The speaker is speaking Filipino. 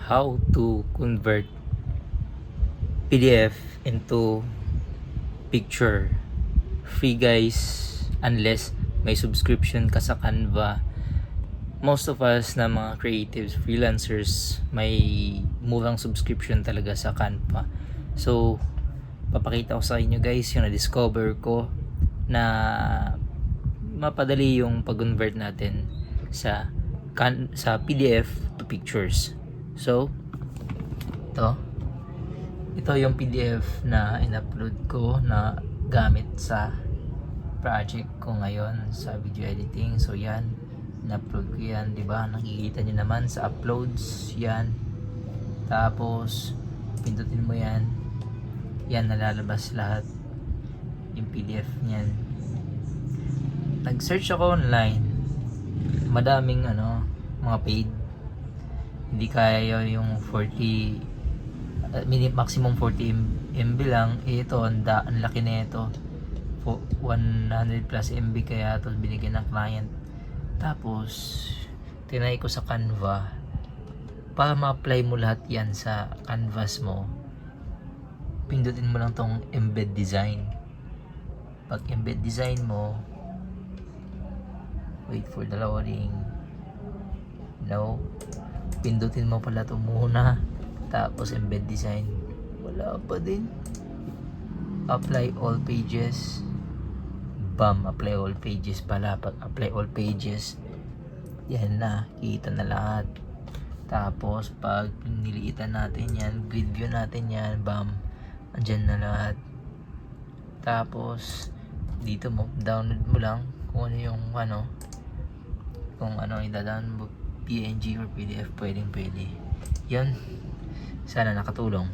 how to convert PDF into picture. Free guys, unless may subscription ka sa Canva. Most of us na mga creatives, freelancers, may murang subscription talaga sa Canva. So, papakita ko sa inyo guys yung na-discover ko na mapadali yung pag-convert natin sa PDF to pictures. So, ito yung PDF na in-upload ko na gamit sa project ko ngayon sa video editing. So yan, in-upload ko yan, 'di ba? Nakikita niyo naman sa uploads, yan. Tapos pindutin mo yan. Yan, nalalabas lahat yung PDF niyan. Nag-search ako online. Madaming mga paid. Hindi kaya yung 40 maximum 40 MB lang. Ito, ang laki na ito. 100 plus MB kaya ito binigyan ng client. Tapos tinry ko sa Canva. Para ma-apply mo lahat yan sa canvas mo, pindutin mo lang tong embed design. Pag embed design mo, wait for the loading. No, pindutin mo pala ito muna, tapos embed design, wala pa din. Apply all pages. Bam, apply all pages pala. Pag apply all pages, yan na, kita na lahat. Tapos pag niliitan natin yan, grid view natin yan, bam, andyan na lahat. Tapos dito mo, download mo lang kung ano yung kung ano i-download mo, PNG or PDF, pwede yan. Sana nakatulong.